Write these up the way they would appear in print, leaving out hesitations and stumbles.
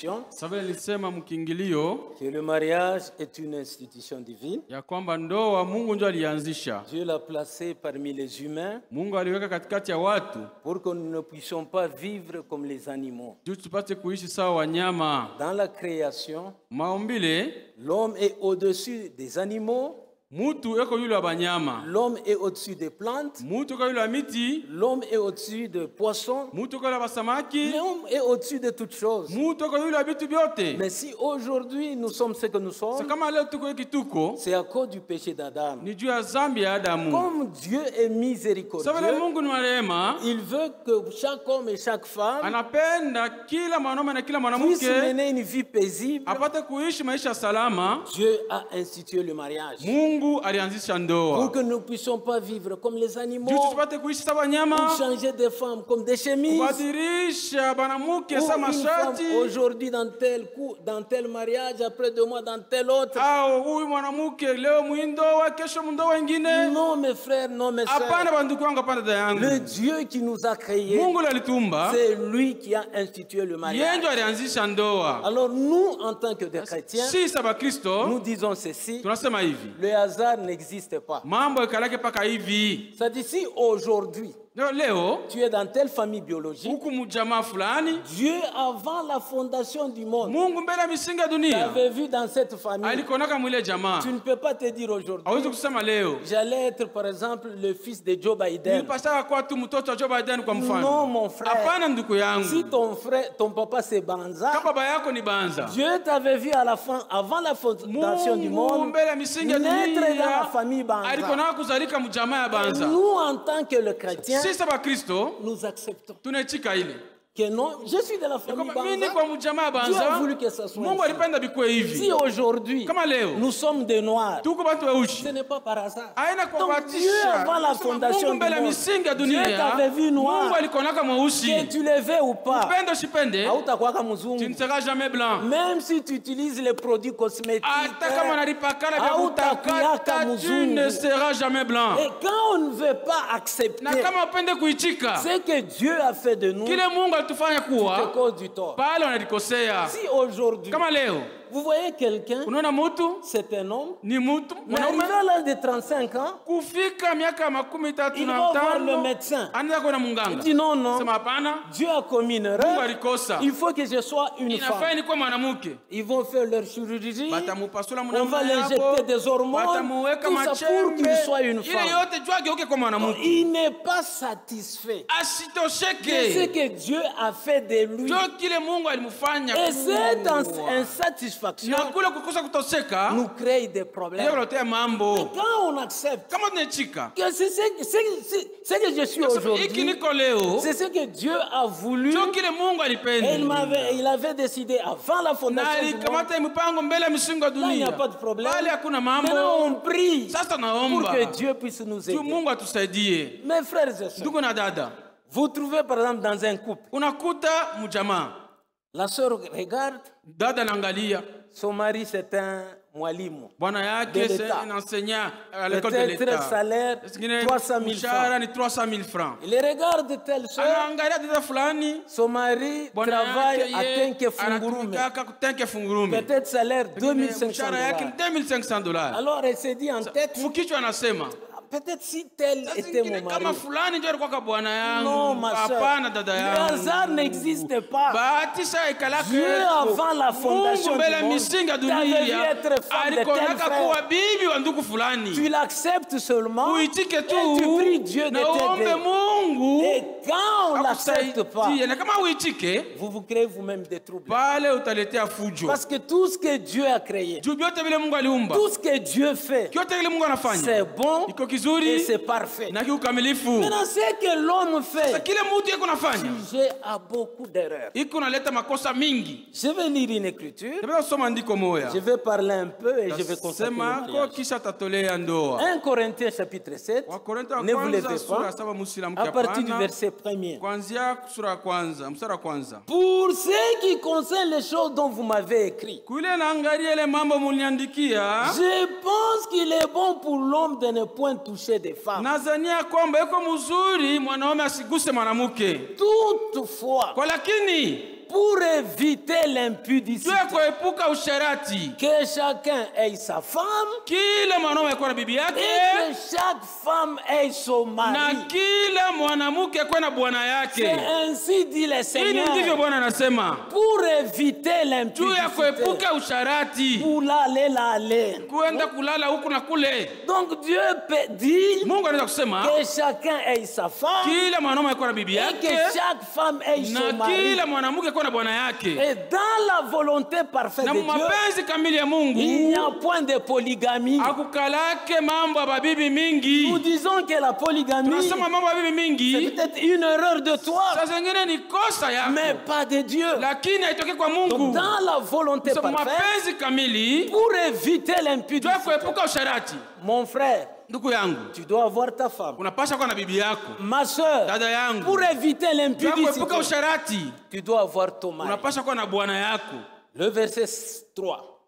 introduction que le mariage est une institution divine. Dieu l'a placé parmi les humains pour que nous ne puissions pas vivre comme les animaux. Dans la création, l'homme est au-dessus des animaux. L'homme est au-dessus des plantes. L'homme est au-dessus des poissons. L'homme est au-dessus de toutes choses. Mais si aujourd'hui nous sommes ce que nous sommes, c'est à cause du péché d'Adam. Comme Dieu est miséricordieux, il veut que chaque homme et chaque femme puissent mener une vie paisible. Dieu a institué le mariage pour que nous ne puissions pas vivre comme les animaux, pour changer de femmes comme des chemises, ou une femme aujourd'hui dans tel mariage, après 2 mois dans tel autre. Non mes frères, non mes sœurs, le Dieu qui nous a créés, c'est lui qui a institué le mariage. Alors nous en tant que des chrétiens, nous disons ceci: le hasard n'existe pas. Ça dit, si aujourd'hui tu es dans telle famille biologique, Dieu avant la fondation du monde t'avait vu dans cette famille. Tu ne peux pas te dire aujourd'hui j'allais être par exemple le fils de Joe Biden. Non mon frère, si ton papa c'est Banza, Dieu t'avait vu à la fin, avant la fondation du monde, naître dans la famille Banza. Nous en tant que le chrétien, nous acceptons que non, je suis de la famille Banza. Dieu a voulu que ça soit ainsi. Si aujourd'hui nous sommes des Noirs, ce n'est pas par hasard. Donc Dieu avant la fondation du monde, Dieu t'avait vu noir, que tu le veux ou pas, tu ne seras jamais blanc. Même si tu utilises les produits cosmétiques, tu ne seras jamais blanc. Et quand on ne veut pas accepter ce que Dieu a fait de nous, tu te causes du tort. Si aujourd'hui vous voyez quelqu'un, c'est un homme, mais arrivé à l'âge de 35 ans, il va voir le médecin. Il dit non, Dieu a commis une erreur, il faut que je sois une femme. Ils vont faire leur chirurgie, on va l'injecter des hormones, tout ça pour qu'il soit une femme. Il n'est pas satisfait de ce que Dieu a fait de lui. Et cette insatisfaction nous crée des problèmes. Et quand on accepte que c'est ce que je suis aujourd'hui, c'est ce que Dieu a voulu, et il avait décidé avant la fondation du monde, là il n'y a pas de problème. Maintenant on prie pour que Dieu puisse nous aider. Mes frères et sœurs, vous trouvez par exemple dans un couple, la sœur regarde, son mari c'est un mwalimu de l'État, peut-être salaire 300 000 francs. Il regarde telle sœur, son mari travaille à Tenke-Fungurume, peut-être salaire $2500. Alors elle s'est dit en tête, peut-être si tel était mon mari. Non, ma soeur, le hasard n'existe pas. Dieu, avant la fondation du monde, t'avait vu être femme de tel frère. Tu l'acceptes seulement et tu pries Dieu de t'aider. Et quand on ne l'accepte pas, vous vous créez vous-même des troubles. Parce que tout ce que Dieu a créé, tout ce que Dieu fait, c'est bon et c'est parfait. Maintenant, ce que l'homme fait, sujet à beaucoup d'erreurs. Je vais lire une écriture, je vais parler un peu et je vais consacrer le mariage. 1 Corinthiens chapitre 7, ne vous levez pas, à partir du verset 1er. Pour ce qui concerne les choses dont vous m'avez écrit, je pense qu'il est bon pour l'homme de ne point toucher des femmes. Toutefois, pour éviter l'impudicité, que chacun ait sa femme et que chaque femme ait son mari. C'est ainsi dit le Seigneur, pour éviter l'impudicité, pour l'aller. Donc Dieu dit que chacun ait sa femme et que chaque femme ait son mari. Et dans la volonté parfaite de Dieu, il n'y a point de polygamie. Nous disons que la polygamie, c'est peut-être une erreur de toi, mais pas de Dieu. Donc dans la volonté parfaite, pour éviter l'impudicité, mon frère, tu dois avoir ta femme. Ma soeur, pour éviter l'impudicité, tu dois avoir ton mari. Le verset 3.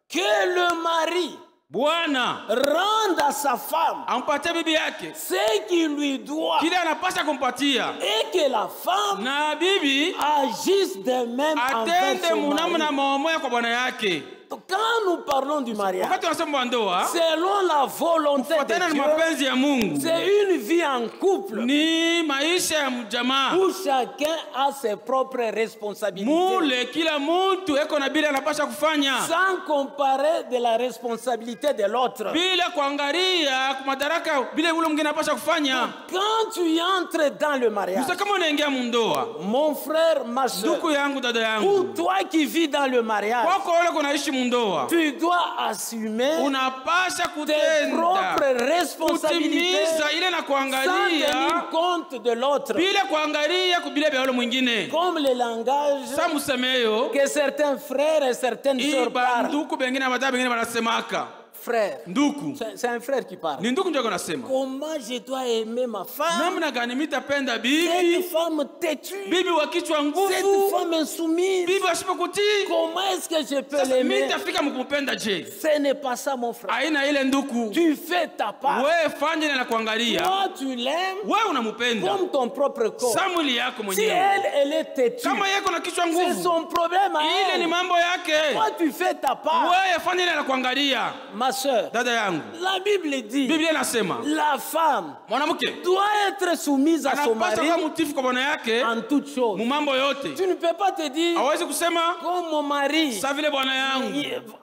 Que le mari rende à sa femme ce qu'il lui doit, et que la femme agisse de même envers son mari. Quand nous parlons du mariage, selon la volonté de Dieu, c'est une vie en couple où chacun a ses propres responsabilités, sans comparer de la responsabilité de l'autre. Quand tu entres dans le mariage, mon frère, ma soeur, ou toi qui vis dans le mariage, tu dois assumer tes propres responsabilités sans tenir compte de l'autre. Comme le langage que certains frères et certaines sœurs parlent. Frère, c'est un frère qui parle. Comment je dois aimer ma femme? Cette femme têtue, cette femme insoumise, comment est-ce que je peux l'aimer? Ce n'est pas ça, mon frère. Tu fais ta part. Toi, tu l'aimes comme ton propre corps. Si elle est têtue, c'est son problème à elle. Toi, tu fais ta part. Ma soeur, la Bible dit la femme doit être soumise à son mari en toutes choses. Tu ne peux pas te dire comme mon mari,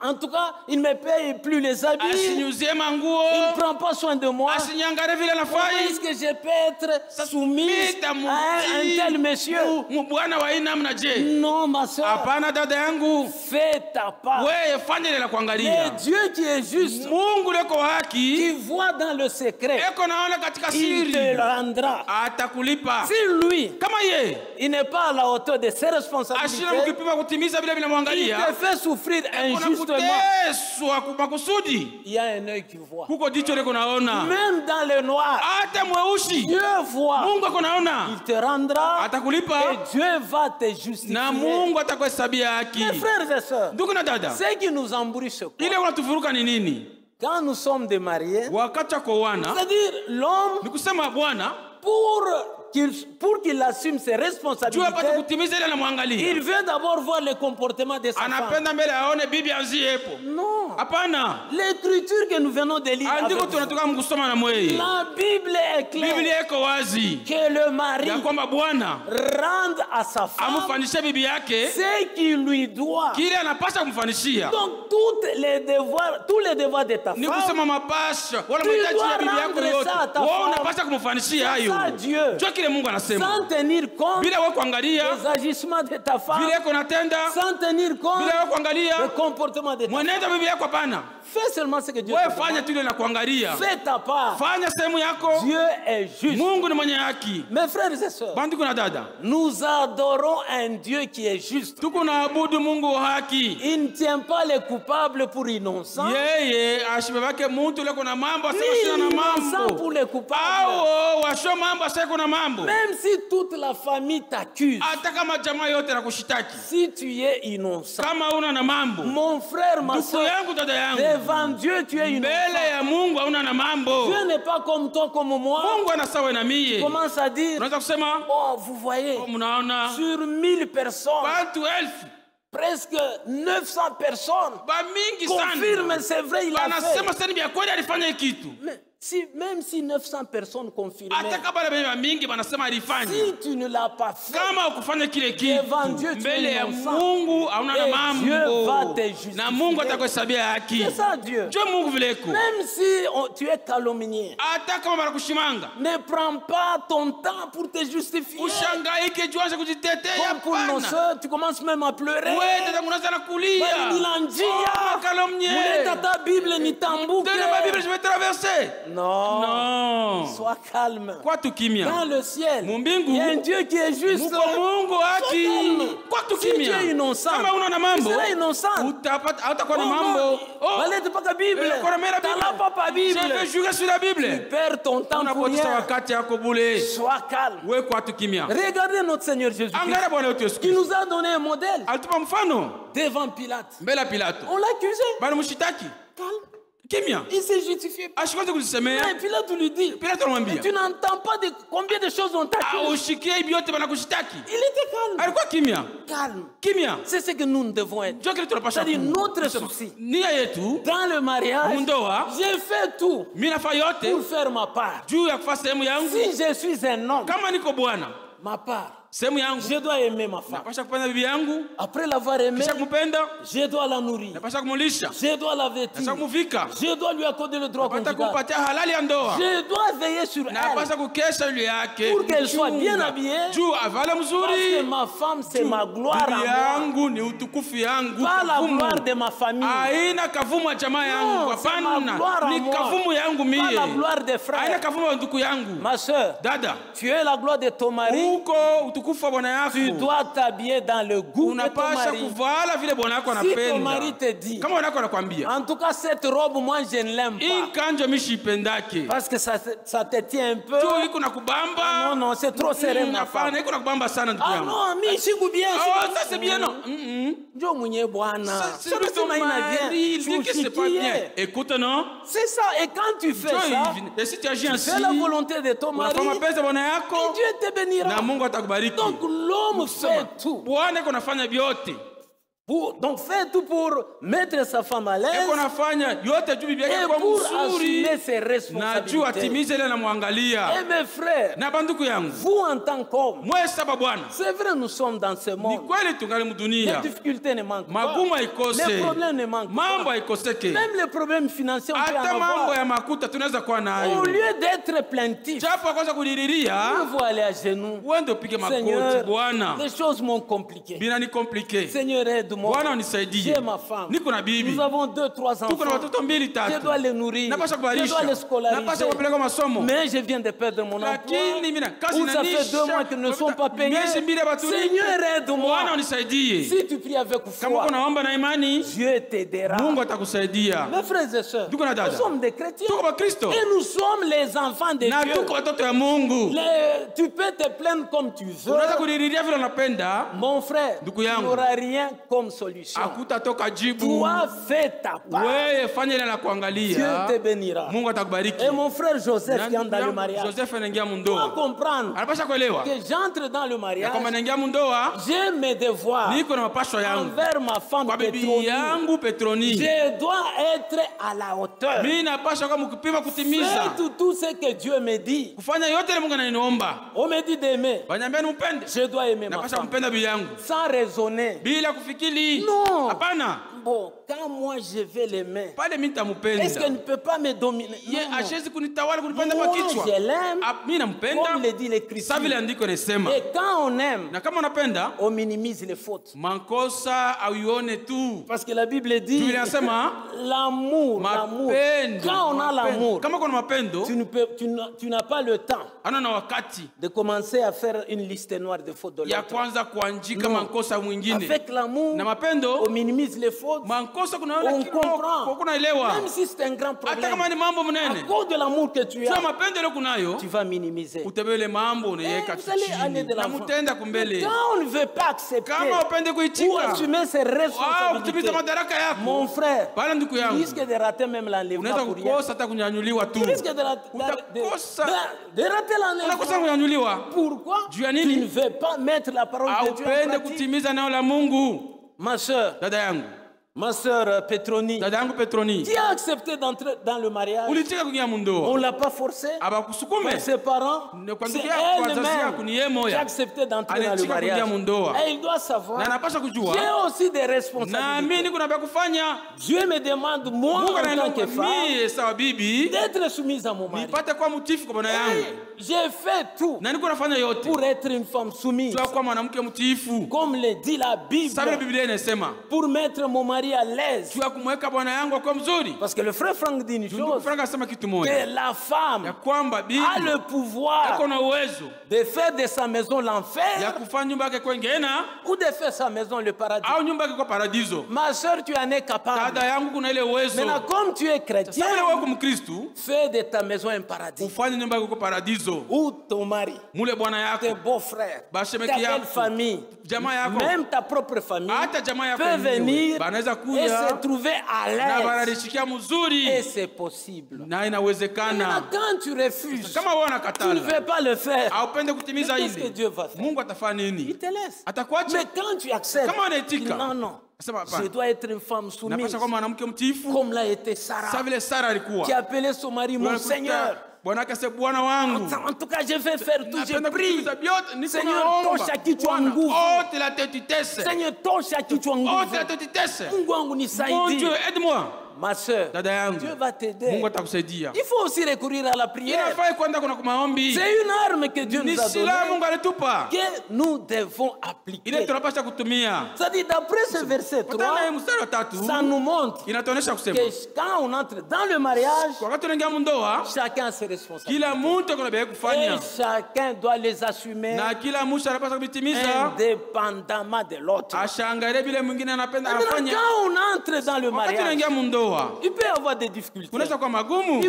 en tout cas, il ne me paye plus les habits, il ne prend pas soin de moi. Comment est-ce que je peux être soumise à un tel monsieur? Non, ma soeur, fais ta part. Mais Dieu qui est juste, qui voit dans le secret, il te rendra. Si lui, il n'est pas à la hauteur de ses responsabilités, il te fait souffrir injustement, il y a un œil qui voit. Même dans le noir, Dieu voit. Il te rendra et Dieu va te justifier. Mes frères et sœurs, ce qui nous embrouille, c'est quoi? Quand nous sommes des mariés, c'est-à-dire l'homme, pour qu'il assume ses responsabilités, il veut d'abord voir le comportement de sa femme. Non. L'écriture que nous venons de lire, la Bible est claire que le mari rende à sa femme ce qu'il lui doit. Donc tous les devoirs de ta femme, tu dois rendre ça à ta femme. C'est ça Dieu. Sans tenir compte des agissements de ta femme, sans tenir compte du comportement de ta femme. Fais seulement ce que Dieu te demande. Fais ta part. Dieu est juste. Mes frères et sœurs, nous adorons un Dieu qui est juste. Il ne tient pas les coupables pour innocents, ni innocents pour les coupables. Même si toute la famille t'accuse, si tu es innocent, mon frère, ma soeur, Devant Dieu, tu es innocent. Mbele ya Mungu hauna na mambo. Dieu n'est pas comme toi, comme moi. Mungu ana sawa na mie. Commence à dire, unaweza kusema, oh, vous voyez, mnaona sur 1000 personnes, watu 1000, presque 900 personnes confirment, c'est vrai, il a fait. Wanasema sasa ni kweli alifanya kitu. Même si 900 personnes confirment, si tu ne l'as pas fait, devant Dieu, tu es innocent. Et Dieu va te justifier. C'est ça Dieu. Même si tu es calomnié, ne prends pas ton temps pour te justifier. Comme pour nos soeurs, tu commences même à pleurer. Ta Bible ni tambouk. Non. Non. Sois calme. Kwa tukimia. Dans le ciel, Mumbingu, il y a un Dieu qui est juste. Mungu haki. Kwa tukimia. Si tu es innocent, kama una na mambo, tu seras innocent. Hautakuwa na mambo. Balete pas ta Bible. T'as pas ta Bible. Je vais jurer sur la Bible. Tu perds ton temps pour rien. Wakati yako bule. Sois calme. Wewe kwa tukimia. Regardez notre Seigneur Jésus-Christ. Il nous a donné un modèle. Alitupa mfano devant Pilate. Mbele Pilato. On l'accusait. Bali mshitaki. Calme. Kimia. Il s'est justifié. Mais Pilate lui dit, mais tu n'entends pas de combien de choses on t'accuse. Il était calme. Calme. C'est ce que nous devons être. C'est-à-dire notre souci. Dans le mariage, j'ai fait tout pour faire ma part. Si je suis un homme, ma part, je dois aimer ma femme. Après l'avoir aimée, je dois la nourrir. Je dois la vêtir. Je dois lui accorder le droit conjugal. Je dois veiller sur elle pour qu'elle soit bien habillée. Parce que ma femme, c'est ma gloire à moi. Pas la gloire de ma famille. Non, c'est ma gloire à moi. Pas la gloire des frères. Ma soeur, tu es la gloire de ton mari. Tu dois t'habiller dans le goût de ton mari. Si ton mari te dit, en tout cas cette robe, moi je ne l'aime pas, parce que ça te tient un peu. Ah, non, c'est trop serré ma femme. Ah non, mais je bien. Ça c'est bien, non. C'est pas bien. Écoute, non. C'est ça, et quand tu fais ça, et si tu agis ainsi, fais la volonté de ton mari, et Dieu te bénira. Donc l'homme fait tout. Donc fais tout pour mettre sa femme à l'aise et pour assumer ses responsabilités. Et mes frères, vous en tant qu'homme, c'est vrai nous sommes dans ce monde. Les difficultés ne manquent pas. Les problèmes ne manquent pas. Même les problèmes financiers on peut en avoir. Au lieu d'être plaintif, il faut aller à genoux. Seigneur, les choses m'ont compliqué. Seigneur, aide-moi. J'ai ma femme. Nous avons 2-3 enfants. Je dois les nourrir. Je dois les scolariser. Mais je viens de perdre mon emploi. Ou ça fait 2 mois qu'ils ne sont pas payés. Seigneur, aide-moi. Si tu pries avec foi, Dieu t'aidera. Mes frères et sœurs, nous sommes des chrétiens. Et nous sommes les enfants de Dieu. Tu peux te plaindre comme tu veux. Mon frère, il n'y aura rien comme solution. Toi, fais ta part. Dieu te bénira. Et mon frère Joseph qui entre dans le mariage doit comprendre que j'entre dans le mariage, j'ai mes devoirs envers ma femme Pétronie. Je dois être à la hauteur. Fais tout ce que Dieu me dit. On me dit d'aimer. Je dois aimer ma femme sans raisonner. Non. Bon, quand moi je vais l'aimer, est-ce qu'elle ne peut pas me dominer? Moi je l'aime, comme le dit l'Écriture. Et quand on aime, on minimise les fautes. Parce que la Bible dit l'amour. Quand on a l'amour, tu n'as pas le temps de commencer à faire une liste noire de fautes de l'autre. Avec l'amour, on minimise les fautes. choses, on comprend. Même si c'est un grand problème, à cause de l'amour que tu as, tu vas minimiser. Vous allez aller de l'avant. Mais quand on ne veut pas accepter ou assumer ses responsabilités, mon frère, tu risques de rater même l'enlèvement pour rien. Tu risques de rater l'enlèvement. Pourquoi? Tu ne veux pas mettre la parole de Dieu en pratique. Ma sœur Petroni, qui a accepté d'entrer dans le mariage, on ne l'a pas forcé. Mais ses parents, c'est elle-même qui a accepté d'entrer dans le mariage. Et il doit savoir, j'ai aussi des responsabilités. Dieu me demande, moi en tant que femme, d'être soumise à mon mari. J'ai fait tout pour être une femme soumise. Comme le dit la Bible, pour mettre mon mari à l'aise. Parce que le frère Franck dit une chose, que la femme a le pouvoir de faire de sa maison l'enfer ou de faire sa maison le paradis. Ma soeur, tu en es capable. Maintenant, comme tu es chrétien, fais de ta maison un paradis. Ou ton mari, tes beaux-frères, ta belle famille, même ta propre famille peut venir et se trouver à l'aise. Et c'est possible. Maintenant, quand tu refuses, tu ne veux pas le faire, qu'est-ce que Dieu va faire? Il te laisse. Mais quand tu acceptes, non, non, je dois être une femme soumise, comme l'a été Sarah, qui appelait son mari mon Seigneur. En tout cas, je vais faire tout, je prie. Seigneur, tosha kichwa nguvu. Seigneur, tosha kichwa nguvu. Mungu wangu nisaidie. Mon Dieu, aide-moi. Ma soeur, Dieu va t'aider. Il faut aussi recourir à la prière. C'est une arme que Dieu nous a donnée, que nous devons appliquer. C'est-à-dire, d'après ce verset 3, ça nous montre que quand on entre dans le mariage, chacun a ses responsabilités. Et chacun doit les assumer indépendamment de l'autre. Quand on entre dans le mariage, il peut y avoir des difficultés. Il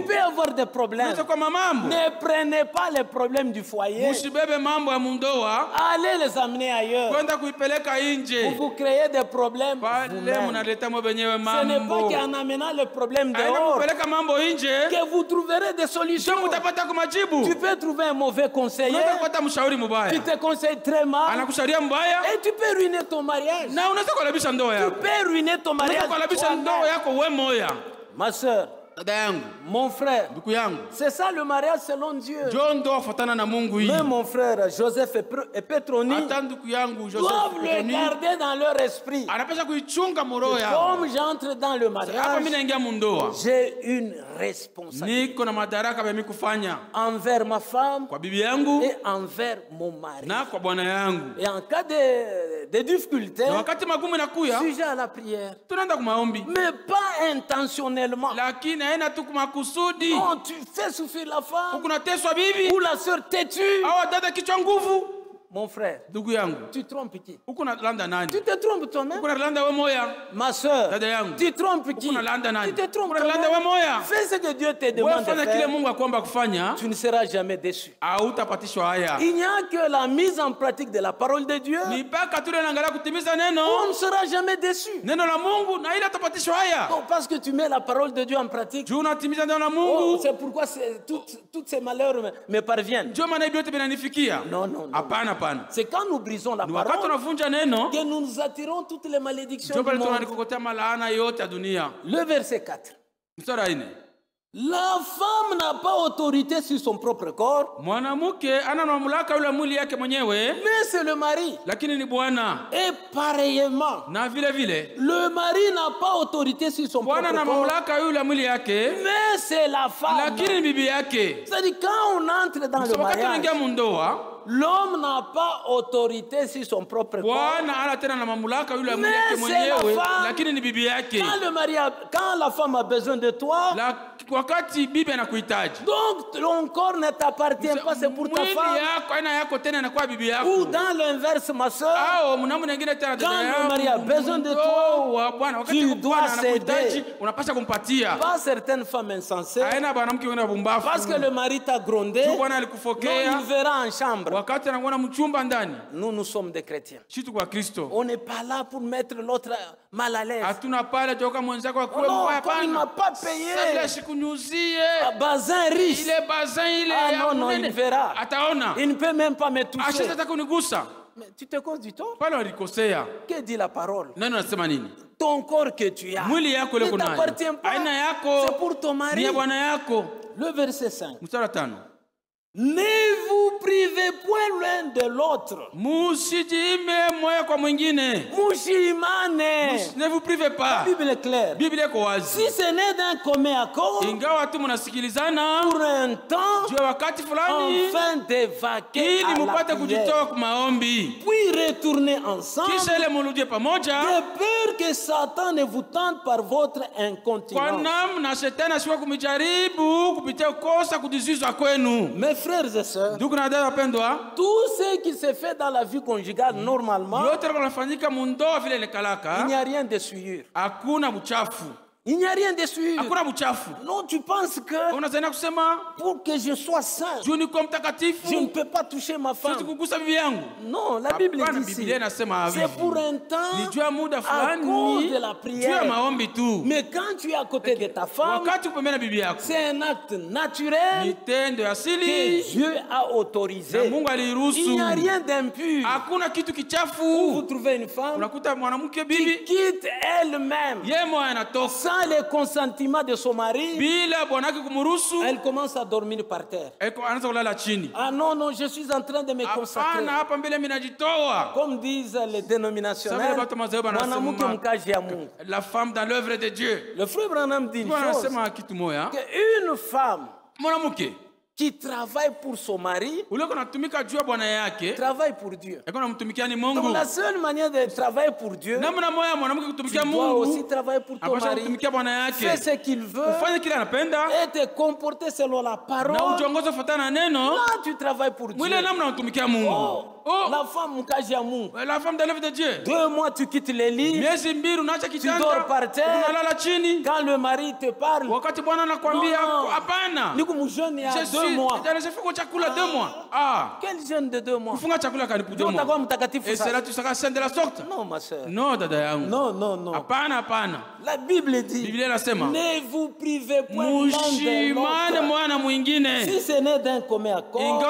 peut y avoir des problèmes. Ne prenez pas les problèmes du foyer. Allez les amener ailleurs. Vous vous créez des problèmes vous-même. Ce n'est pas qu'en amenant les problèmes dehors que vous trouverez des solutions. Tu peux trouver un mauvais conseiller qui te conseille très mal et tu peux ruiner ton mariage. Tu peux ruiner ton mariage. Ma soeur, mon frère, c'est ça le mariage selon Dieu. Mais mon frère Joseph et Petroni doivent le garder dans leur esprit. Comme j'entre dans le mariage, j'ai une responsabilité envers ma femme et envers mon mari. Et en cas de difficulté, sujet à la prière, mais pas intentionnellement. Non, tu fais souffrir la femme ou la soeur têtue. Mon frère, tu trompes qui? Tu te trompes toi-même. Ma soeur, tu trompes qui? Tu te trompes toi-même. Fais ce que Dieu te demande de faire. Tu ne seras jamais déçu. Il n'y a que la mise en pratique de la parole de Dieu. On ne sera jamais déçu. Non, parce que tu mets la parole de Dieu en pratique. Oh, c'est pourquoi tous ces malheurs me parviennent. Non, non, non. C'est quand nous brisons la parole que nous nous attirons toutes les malédictions du monde. Le verset 4. La femme n'a pas autorité sur son propre corps, mais c'est le mari. Et pareillement, le mari n'a pas autorité sur son propre corps, mais c'est la femme. C'est-à-dire quand on entre dans le mariage, l'homme n'a pas autorité sur son propre corps. Mais c'est la femme. Quand la femme a besoin de toi, donc ton corps ne t'appartient pas, c'est pour ta femme. Ou dans l'inverse, ma soeur, quand le mari a besoin de toi, tu dois céder. Pas certaines femmes insensées, parce que le mari t'a grondé, non, il verra en chambre. Nous sommes des chrétiens. On n'est pas là pour mettre l'autre mal à l'aise. Oh non, comme il ne m'a pas payé, bazin riche. Ah non, il verra. Il ne peut même pas me toucher. Mais tu te causes du tort? Que dit la parole? Ton corps que tu as ne t'appartient pas. C'est pour ton mari. Le verset 5. Ne vous privez point l'un de l'autre. Ne vous privez pas. La Bible est claire. Si ce n'est d'un commun accord, pour un temps, afin d'évacuer à la prière, puis retourner ensemble, de peur que Satan ne vous tente par votre incontinence. Mes frères et sœurs, tout ce qui se fait dans la vie conjugale normalement, il n'y a rien de souillure. Il n'y a rien de souillure. Non, tu penses que pour que je sois saint, je ne peux pas toucher ma femme. Non, la Bible dit ici, c'est pour un temps à cause de la prière. Mais quand tu es à côté de ta femme, c'est un acte naturel que Dieu a autorisé. Il n'y a rien d'impur. Où vous trouvez une femme qui quitte elle-même sans le consentement de son mari, elle commence à dormir par terre. Ah non, non, je suis en train de me consacrer. Comme disent les dénominationnels, la femme dans l'œuvre de Dieu. Le frère Branham dit une chose, qu'une femme qui travaille pour son mari travaille pour Dieu. Donc la seule manière de travailler pour Dieu, tu dois aussi travailler pour ton mari. Fais ce qu'il veut et te comporter selon la parole. Là tu travailles pour Dieu. La femme de l'œuvre de Dieu. 2 mois tu quittes les lits, tu dors par terre. Quand le mari te parle, non, 2 mois. Quel jeûne de 2 mois? Et cela tu seras saint de la sorte? Non, ma soeur. Non, dada yangu. Non, non, non. La Bible dit, ne vous privez point l'un de l'autre. Si ce n'est d'un commun accord,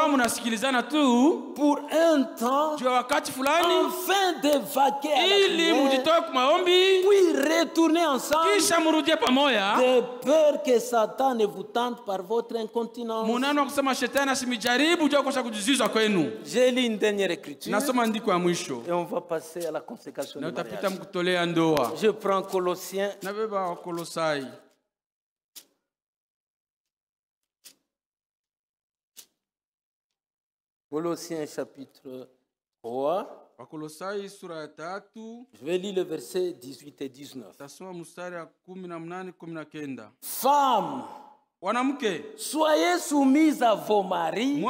pour un temps, afin d'évacuer à la prière, puis retourner ensemble, de peur que Satan ne vous tente par votre incontinence. J'ai lu une dernière écriture et on va passer à la consécration du mariage. Je prends Colossiens chapitre 3. Je vais lire le verset 18 et 19. Femmes, soyez soumises à vos maris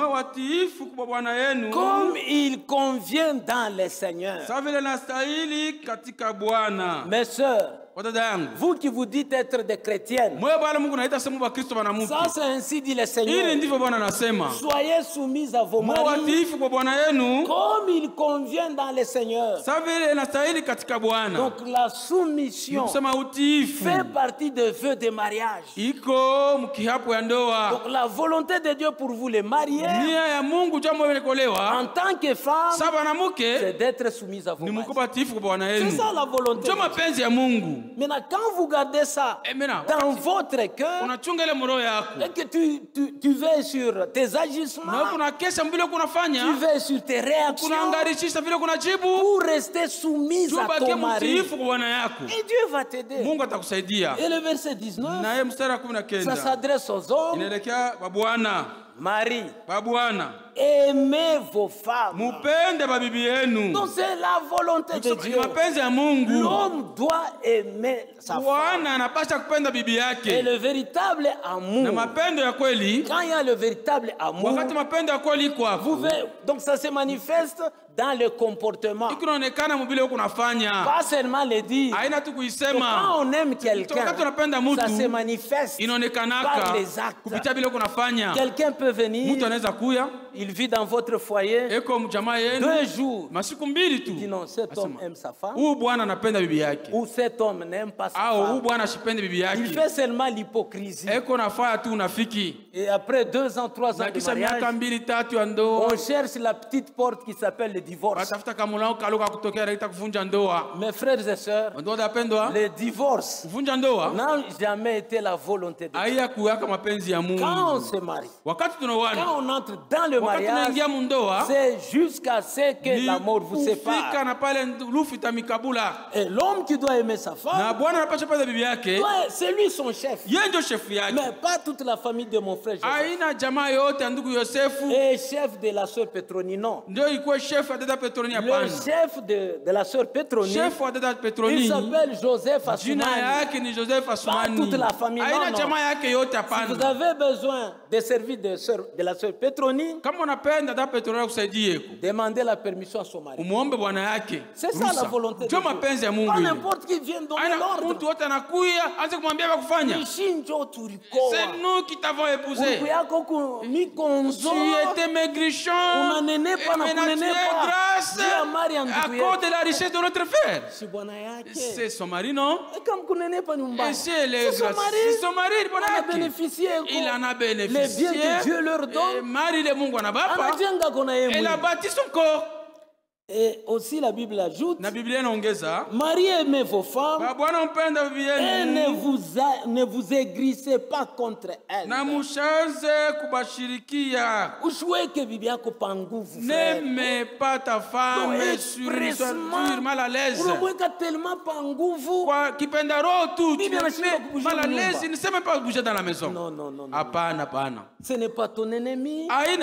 comme il convient dans le Seigneur. Mes sœurs, vous qui vous dites être des chrétiennes, ça c'est ainsi dit le Seigneur. Soyez soumises à vos maris comme il convient dans le Seigneur. Donc la soumission fait partie des vœux de mariage. Donc la volonté de Dieu pour vous les mariés en tant que femme, c'est d'être soumise à vos maris. C'est ça la volonté de Dieu. Maintenant, quand vous gardez ça dans votre cœur et que tu veilles sur tes agissements, tu veilles sur tes réactions pour rester soumise à ton mari, et Dieu va t'aider. Et le verset 19, ça s'adresse aux hommes. Marie, Aimez vos femmes. Mupende babibi yenu. Donc c'est la volonté de Dieu. Mapenzi ya Mungu. L'homme doit aimer sa femme. Bwana anapaswa kupenda bibi yake. Et le véritable amour. Na mapendo ya kweli. Quand il y a le véritable amour. Wakati mapendo ya kweli kwa. Donc ça se manifeste dans le comportement. Pas seulement le dire. Quand on aime quelqu'un, ça se manifeste par les actes. Quelqu'un peut venir, il vit dans votre foyer 2 jours. Il dit non, cet homme aime sa femme. Ou cet homme n'aime pas sa femme. Il fait seulement l'hypocrisie. Et après 2 ans, 3 ans de mariage, on cherche la petite porte qui s'appelle le divorce. Mes frères et sœurs, le divorce n'a jamais été la volonté de Dieu. Quand on se marie, quand on entre dans le mariage, c'est jusqu'à ce que la mort vous sépare. Et l'homme qui doit aimer sa femme, c'est lui son chef. Mais pas toute la famille de mon frère Joseph. Et chef de la sœur Petroni, non. Le chef de la sœur Petroni, il s'appelle Joseph Assoumani. Pas toute la famille, non. Si vous avez besoin de servir de la sœur Petroni, demandez la permission à son mari. C'est ça la volonté de Dieu. Pas n'importe qui vient donner l'ordre. C'est nous qui t'avons épousé. Tu étais maigrichon. Grâce à cause de la richesse de notre frère. C'est son mari, non? Et c'est son mari. Il en a bénéficié. Les biens que Dieu leur donne. Il a bâti son corps. Et aussi la Bible ajoute, mariez aimez vos femmes et ne vous aigrissez pas contre elles. N'aimez pas ta femme sur mal à l'aise. Mal à l'aise, il ne sait même pas bouger dans la maison. Non. Ce n'est pas ton ennemi, c'est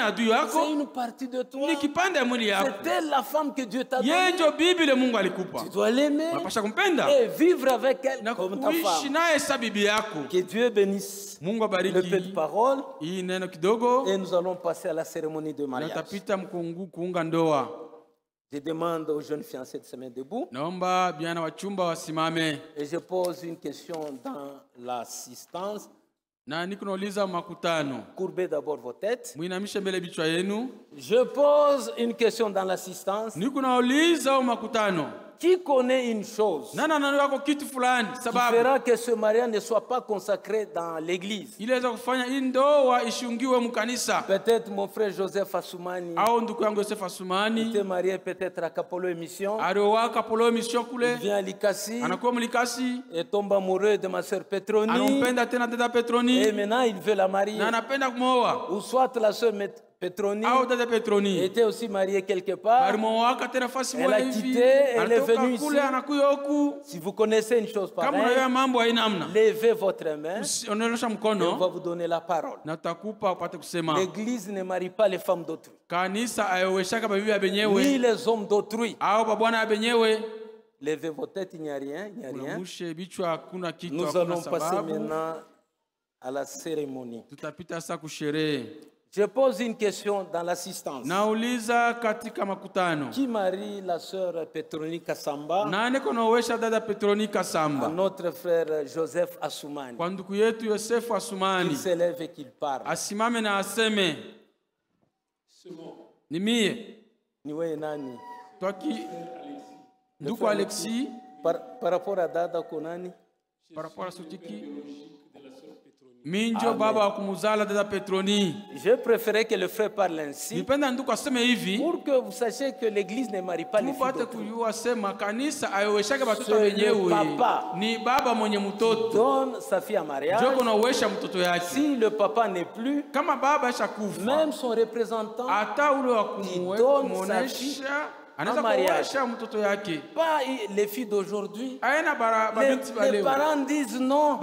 une partie de toi. C'est elle la femme que Dieu t'a donné. Tu dois l'aimer et vivre avec elle comme ta femme. Que Dieu bénisse le peu de parole et nous allons passer à la cérémonie de mariage. Je demande aux jeunes fiancés de se mettre debout. Et je pose une question dans l'assistance. Courbez d'abord vos têtes. Je pose une question dans l'assistance. Qui connaît une chose qui fera que ce mariage ne soit pas consacré dans l'église? Peut-être mon frère Joseph Assoumani était marié peut-être à Kapolo Émission. Il vient à Likasi et tombe amoureux de ma sœur Petroni. Et maintenant il veut la marier. Ou soit la sœur Petroni était aussi mariée quelque part. Elle a quitté, elle est venue ici. Si vous connaissez une chose pareille, levez votre main et on va vous donner la parole. L'église ne marie pas les femmes d'autrui, ni les hommes d'autrui. Levez vos têtes, il n'y a rien. Nous allons passer maintenant à la cérémonie. Je pose une question dans l'assistance. Qui marie la sœur Petroni Kasamba à notre frère Joseph Assoumani? Qu'il s'élève et qu'il parle. Niwe nani? Alexis. Par rapport à Dada Konani? Par rapport à Sotiki. Minjo baba kumuzala dada Petroni. Je préférais que le frère parle ainsi pour que vous sachiez que l'église ne marie pas les filles d'autrui. C'est le papa qui donne sa fille en mariage. Si le papa n'est plus, même son représentant qui donne sa fille en mariage. Pas les filles d'aujourd'hui. Les parents disent non.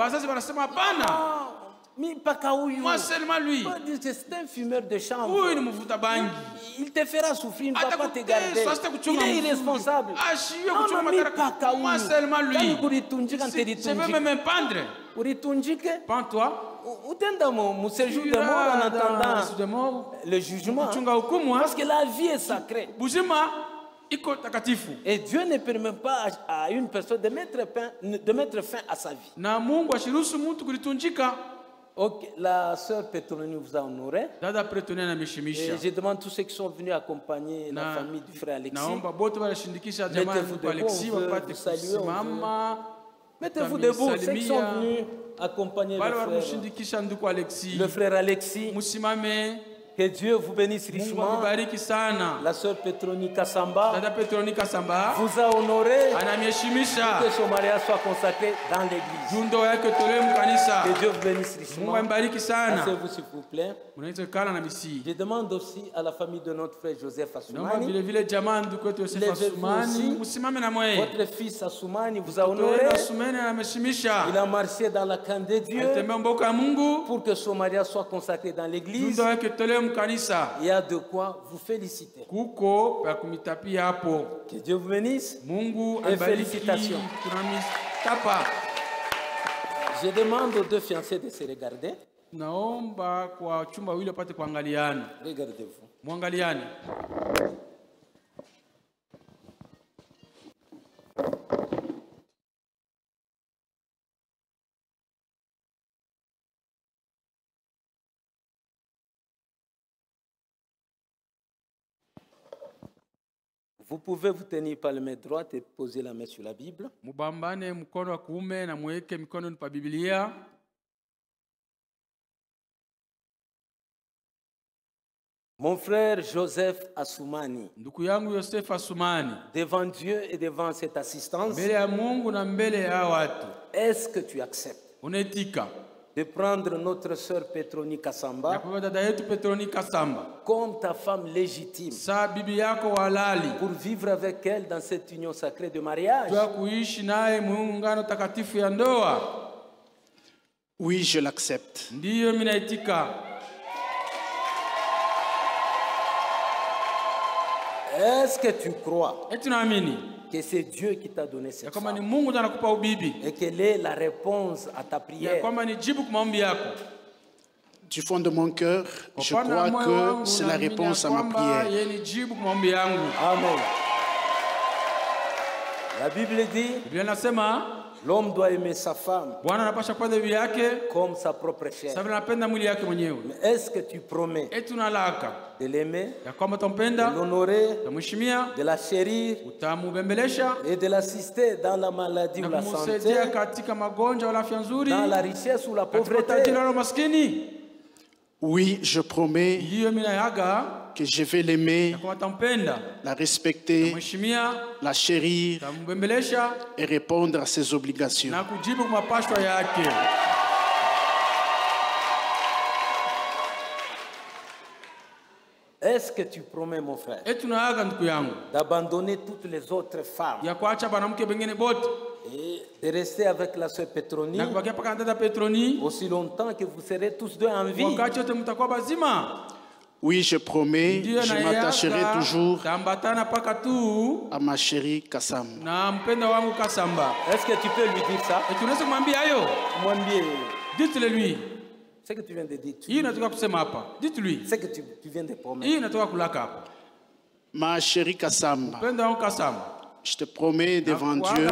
Moi seulement lui. C'est un fumeur de chambre. Oui, il te fera souffrir, il ne va pas te garder. Il est irresponsable. Moi seulement lui. Je veux même pendre. Pends-toi. Mon séjour de mort en attendant le jugement. Parce que la vie est sacrée. Et Dieu ne permet pas à une personne de mettre fin à sa vie. Okay, la sœur Petronie vous a honoré. Et je demande tous ceux qui sont venus accompagner la famille du frère Alexis. Mettez-vous debout, on veut vous saluer. Mettez-vous debout, ceux qui sont venus accompagner le frère Alexis. Que Dieu vous bénisse richement. La sœur Petronie Kassamba vous a honoré que son mariage soit consacré dans l'église. Que Dieu vous bénisse richement. Asseyez-vous s'il vous plaît. Je demande aussi à la famille de notre frère Joseph Assoumani. Votre fils Assoumani vous a honoré. Il a marché dans la camp de Dieu pour que son mariage soit consacré dans l'église. Il y a de quoi vous féliciter. Que Dieu vous bénisse et félicitations. Je demande aux deux fiancés de se regarder. Regardez-vous. Vous pouvez vous tenir par la main droite et poser la main sur la Bible. Mon frère Joseph Assoumani, devant Dieu et devant cette assistance, est-ce que tu acceptes de prendre notre sœur Petronie Kassamba comme ta femme légitime pour vivre avec elle dans cette union sacrée de mariage? Oui, je l'accepte. Est-ce que tu crois que c'est Dieu qui t'a donné cette femme et quelle est la réponse à ta prière? Du fond de mon cœur, je crois que c'est la réponse à ma prière. Amen. La Bible dit, l'homme doit aimer sa femme comme sa propre chair. Mais est-ce que tu promets de l'aimer, de l'honorer, de la chérir et de l'assister dans la maladie ou la santé, dans la richesse ou la pauvreté? Oui, je promets que je vais l'aimer, la respecter, la chérir et répondre à ses obligations. Est-ce que tu promets, mon frère, d'abandonner toutes les autres femmes et de rester avec la sœur Petronie aussi longtemps que vous serez tous deux en vie? Oui, je promets, je m'attacherai toujours à ma chérie Kassamba. Est-ce que tu peux lui dire ça? Dites-le lui. Ce que tu viens de dire. Dites-lui. Ce que tu viens de promettre. Ma chérie Kassamba, je te promets devant Dieu,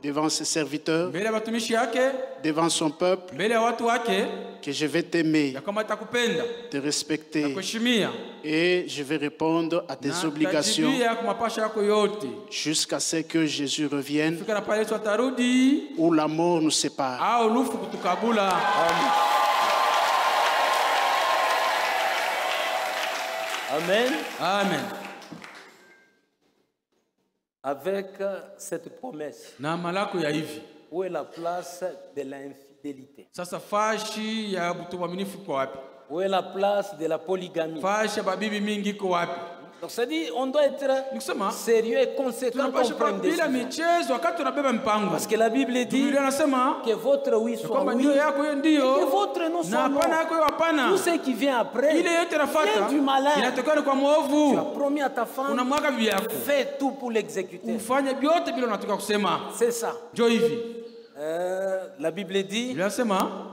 devant ses serviteurs, devant son peuple, que je vais t'aimer, te respecter et je vais répondre à tes obligations jusqu'à ce que Jésus revienne ou la mort nous sépare. Amen. Amen. Avec cette promesse, où est la place de l'infidélité? Où est la place de la polygamie? Donc ça dit, on doit être sérieux et conséquent quand on prend une décision. Parce que la Bible dit que votre oui soit oui et que votre non soit non. Tout ce qui vient après vient du malin. Tu as promis à ta femme, fais tout pour l'exécuter. C'est ça. La Bible dit,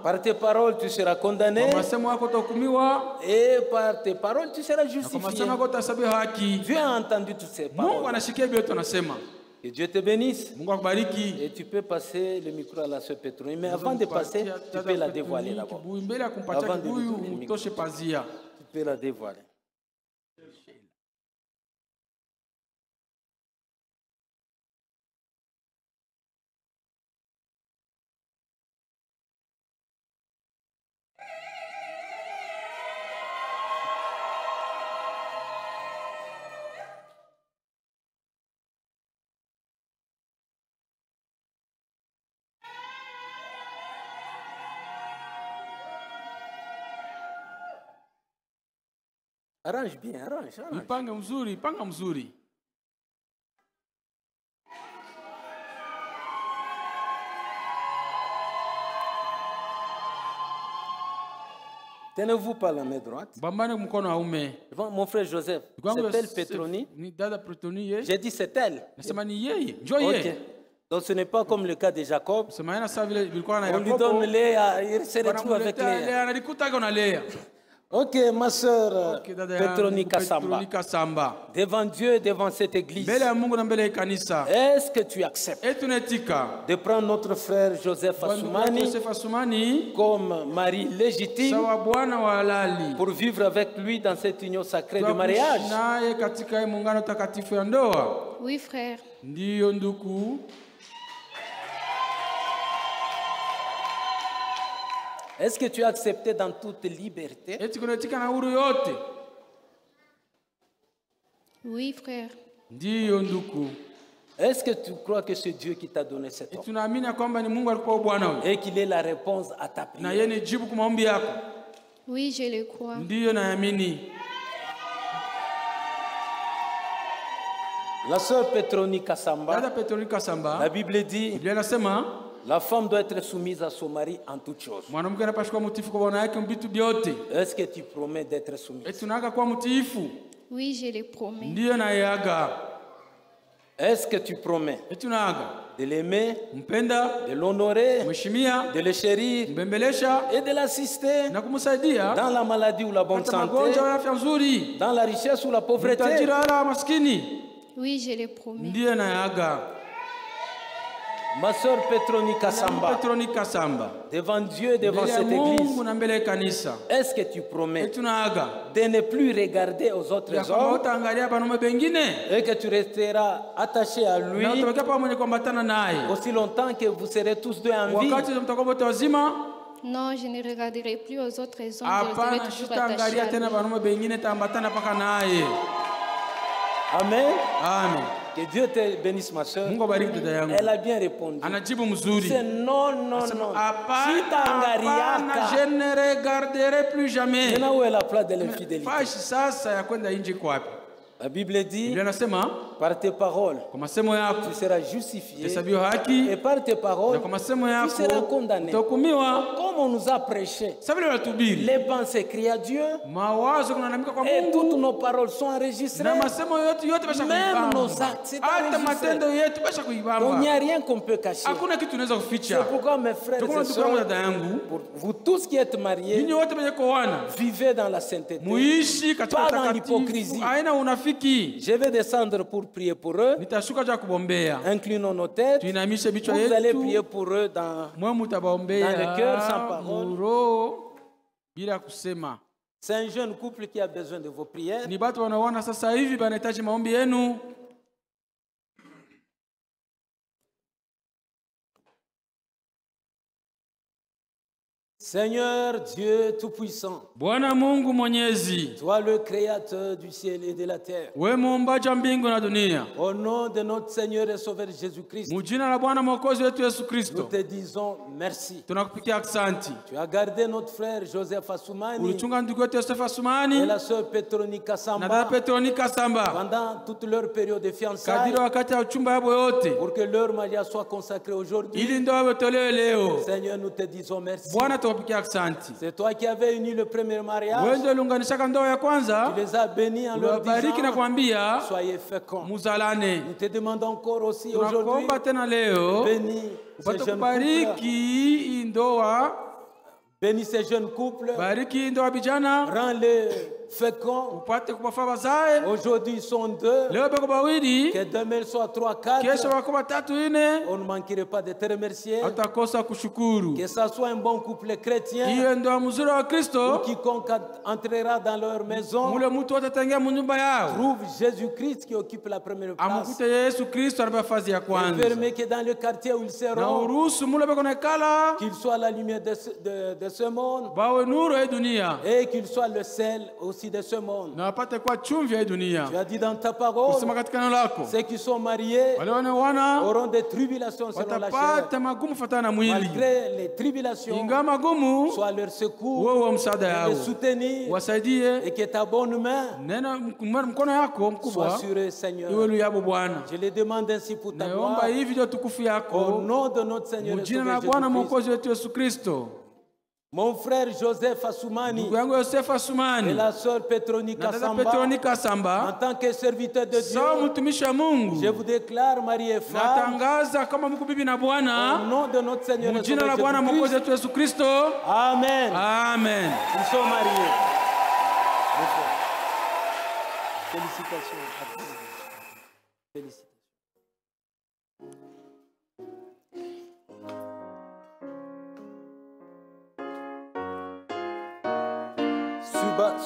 par tes paroles tu seras condamné et par tes paroles tu seras justifié. Dieu a entendu toutes ces paroles. Que Dieu te bénisse. Et tu peux passer le micro à la sœur Petroni. Mais avant de passer, tu peux la dévoiler d'abord. Avant de retourner le micro, tu peux la dévoiler. Arrange bien, arrange. Panga mzuri, panga mzuri. Tenez-vous par la main droite. Mon frère Joseph, c'est elle Petroni? J'ai dit c'est elle. Okay. Donc ce n'est pas comme le cas de Jacob. On lui donne Léa, il se retrouve avec Léa. Ok, ma soeur Petroni Kasamba, devant Dieu et devant cette église, est-ce que tu acceptes de prendre notre frère Joseph Assoumani comme mari légitime pour vivre avec lui dans cette union sacrée du mariage? Oui, frère. Est-ce que tu as accepté dans toute liberté? Oui, frère. Est-ce que tu crois que c'est Dieu qui t'a donné cet homme et qu'il est la réponse à ta prière? Oui, je le crois. La sœur Petroni Kasamba, la Bible dit, la femme doit être soumise à son mari en toutes choses. Est-ce que tu promets d'être soumise? Oui, je le promets. Est-ce que tu promets de l'aimer, de l'honorer, de le chérir et de l'assister dans la maladie ou la bonne santé, dans la richesse ou la pauvreté? Oui, je le promets. Ma soeur Petroni Kasamba, devant Dieu et devant cette église, est-ce que tu promets de ne plus regarder aux autres hommes et que tu resteras attaché à lui aussi longtemps que vous serez tous deux en vie? Non, je ne regarderai plus aux autres hommes, je serai toujours attaché à lui. Amen. Amen. Que Dieu te bénisse, ma soeur. Elle a bien répondu. C'est non, non, non. Je ne regarderai plus jamais. Maintenant, où est la place de l'infidélité? La Bible dit, par tes paroles, tu seras justifié, et par tes paroles, tu seras condamné. Comme on nous a prêché, les pensées crient à Dieu, et toutes nos paroles sont enregistrées, même nos actes, c'est enregistré. Donc il n'y a rien qu'on peut cacher. C'est pourquoi mes frères et sœurs, pour vous tous qui êtes mariés, vivez dans la sainteté, pas dans l'hypocrisie. Je vais descendre pour prier pour eux. Inclinons nos têtes. Vous allez prier pour eux dans le cœur sans parole. C'est un jeune couple qui a besoin de vos prières. Seigneur Dieu Tout-Puissant, Bwana Mungu Mwenyezi, toi le créateur du ciel et de la terre, wewe muumbaji wa mbingu na dunia, au nom de notre Seigneur et Sauveur Jésus-Christ, mujina la Bwana Mwokozi wetu Yesu Kristo, nous te disons merci. tunakupigia asante. Tu as gardé notre frère Joseph Assoumani Ulichunga ndugu yetu Joseph Assoumani et la sœur Petronica na Samba dada Petronica Samba pendant toute leur période de fiançailles, kadiri wakati ya uchumba yabo yote, pour que leur mariage soit consacré aujourd'hui. ili ndoa wetolewe leo. Seigneur, nous te disons merci. Bwana tunakupigia asante. C'est toi qui avais uni le premier mariage. Wewe ndio uliunganisha ndoa ya kwanza. Tu les as bénis en leur Bariki na kuambia soyez féconds. muzalane. Nous te demandons encore aussi aujourd'hui, Tunakuomba tena leo bénis ces jeunes couples. Bariki ndoa. Bénis ces jeunes couples. Bariki ndoa vijana. Rends-les féconds. Upate kubafa bazae. Aujourd'hui ils sont 2. Leo bako bawili. Que demain soit 3, 4. Kesho bako batatu ine. On ne manquerait pas de te remercier. Atakosa kushukuru. Que ça soit un bon couple chrétien. Hiyo ndoa mzuri wa Kristo. Quiconque entrera dans leur maison. Mule mtu atatangia munyumba yao. Trouve Jésus-Christ qui occupe la première place. Amukute Yesu Kristo anabeba nafasi ya kwanza. Permet que dans le quartier où ils seront, na uruhusu mule bako nekala, qu'il soit la lumière de ce monde. Bawe nuru ya dunia. Et qu'il soit le sel aussi de ce monde. Na apate kwa chumvi ya dunia. Tu as dit dans ta parole, usema katika neno lako, ceux qui sont mariés auront des tribulations selon la chair. Magumu fatana na mwili. Malgré les tribulations, inga magumu, sois leur secours, wewe msaada yao, les soutenir, wasaidie, et que ta bonne main mkono yako mkubwa soit sur eux, Seigneur. iwe yabo Bwana. Je le demande ainsi pour ta gloire. Naomba hivi ndio tukufu yako, au nom de notre Seigneur et Sauveur Bwana Mwokozi wetu Yesu Kristo. Mon frère Joseph Assoumani et la sœur Petronica Samba, en tant que serviteur de Dieu, je vous déclare mari et femme au nom de notre Seigneur et Sauveur Jésus-Christ. Amen. Amen. Ils sont mariés. Félicitations à tous. Félicitations.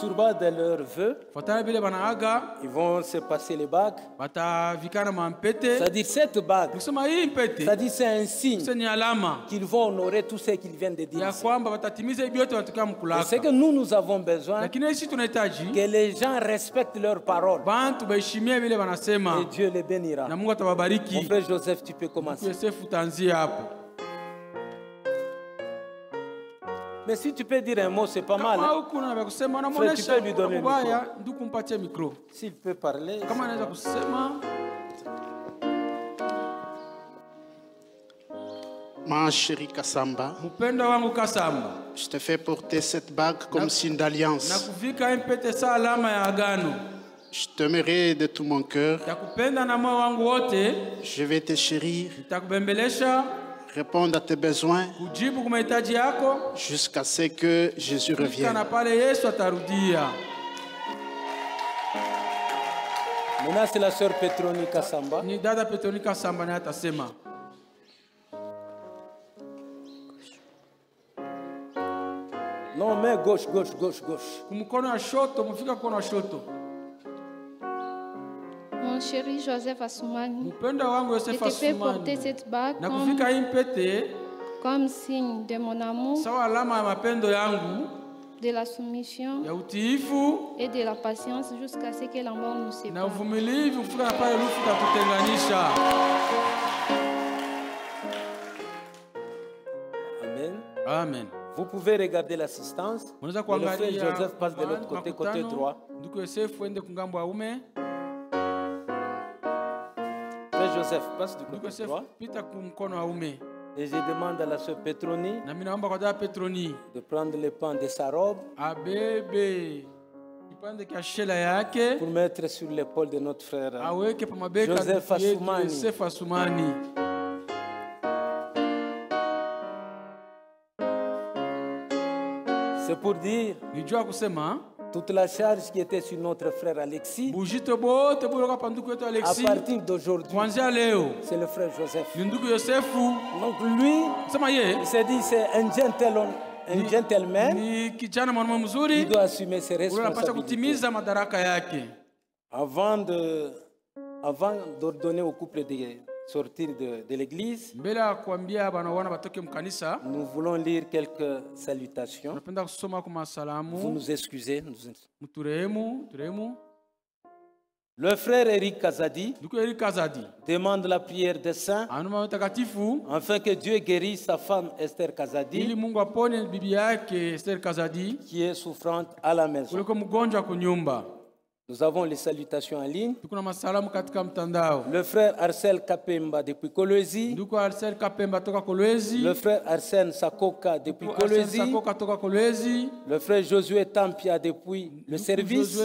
Sur base de leurs vœux, ils vont se passer les bagues. C'est-à-dire cette bague, c'est-à-dire c'est un signe qu'ils vont honorer tout ce qu'ils viennent de dire. C'est que nous avons besoin que les gens respectent leurs paroles. Et Dieu les bénira. Mon frère Joseph, tu peux commencer. Mais si tu peux dire un mot, c'est pas mal. Frère, tu peux lui donner le micro. S'il peut parler. Ma chérie Kassamba, je te fais porter cette bague comme signe d'alliance. Je t'aimerai de tout mon cœur. Je vais te chérir, répondre à tes besoins jusqu'à ce que Jésus revienne. Maintenant, c'est la sœur Petronica Samba. Non, mais gauche. Mon chéri Joseph Assoumani, je te fais porter cette bague comme signe de mon amour, de la soumission et de la patience jusqu'à ce que la mort nous sépare. Amen. Amen. Vous pouvez regarder l'assistance. Le frère Joseph passe de l'autre côté, côté droit. Frère Joseph passe du côté droit. Et je demande à la sœur Petroni de prendre le pan de sa robe pour mettre sur l'épaule de notre frère Joseph Assoumani. C'est pour dire toute la charge qui était sur notre frère Alexis, à partir d'aujourd'hui, c'est le frère Joseph. Donc lui, il s'est dit c'est un gentleman, il doit assumer ses responsabilités. Avant d'ordonner au couple sortir de l'église, nous voulons lire quelques salutations. Vous nous excusez. Le frère Eric Kazadi demande la prière des saints afin que Dieu guérisse sa femme Esther Kazadi qui est souffrante à la maison. Nous avons les salutations en ligne. Le frère Arsène Kapemba depuis Kolwezi. Le frère Arsène Sakoka depuis Kolwezi. Le frère Josué Tampia depuis le service.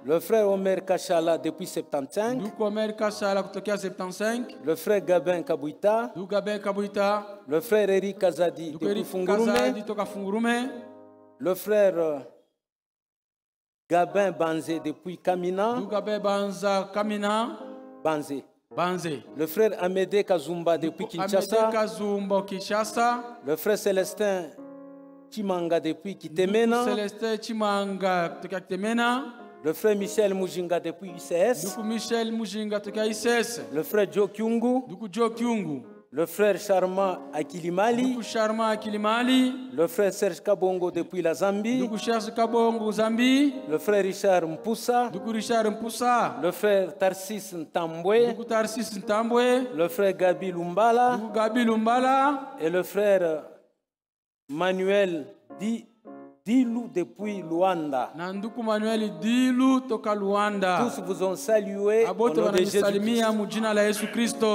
Le frère Omer Kachala depuis 75. Le frère Gabin Kabouita. Le frère Eric Kazadi depuis Fungurume. Le frère Gabin Banzé depuis Kamina. Banzé. Le frère Amédée Kazumba depuis Kinshasa. Le frère Célestin Chimanga depuis Kitemena. Le frère Michel Mujinga depuis ICS. Le frère Joe Kyungu. Le frère Sharma Akilimali. Le frère Serge Kabongo depuis la Zambie. Le frère Richard Mpusa. Le frère Tarsis Ntambwe. Le frère Gabi Lumbala. Et le frère Manuel Dilou depuis Luanda. Tous vous ont salué au nom de Jésus-Christ.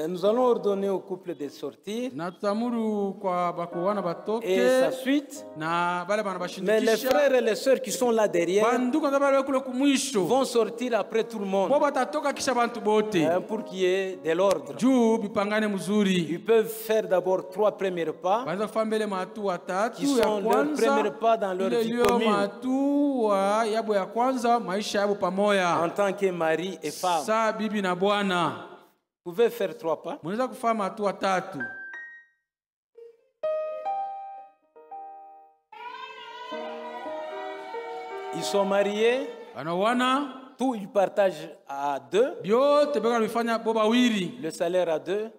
Nous allons ordonner au couple de sortir et sa suite. Mais les frères et les sœurs qui sont là derrière vont sortir après tout le monde pour qu'il y ait de l'ordre. Ils peuvent faire d'abord 3 premiers pas qui sont leurs premiers pas dans leur vie commune en tant que mari et femme. Vous pouvez faire 3 pas. Ils sont mariés. Tout ils partagent à 2. Le salaire à 2.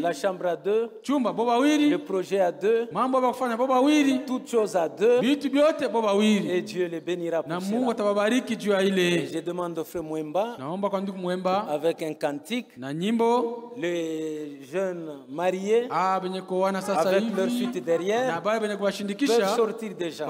La chambre à 2. Le projet à 2. Toutes choses à 2. Et Dieu les bénira pour cela. Et je demande au frère Mwemba avec un cantique. Les jeunes mariés avec leur suite derrière peuvent sortir déjà.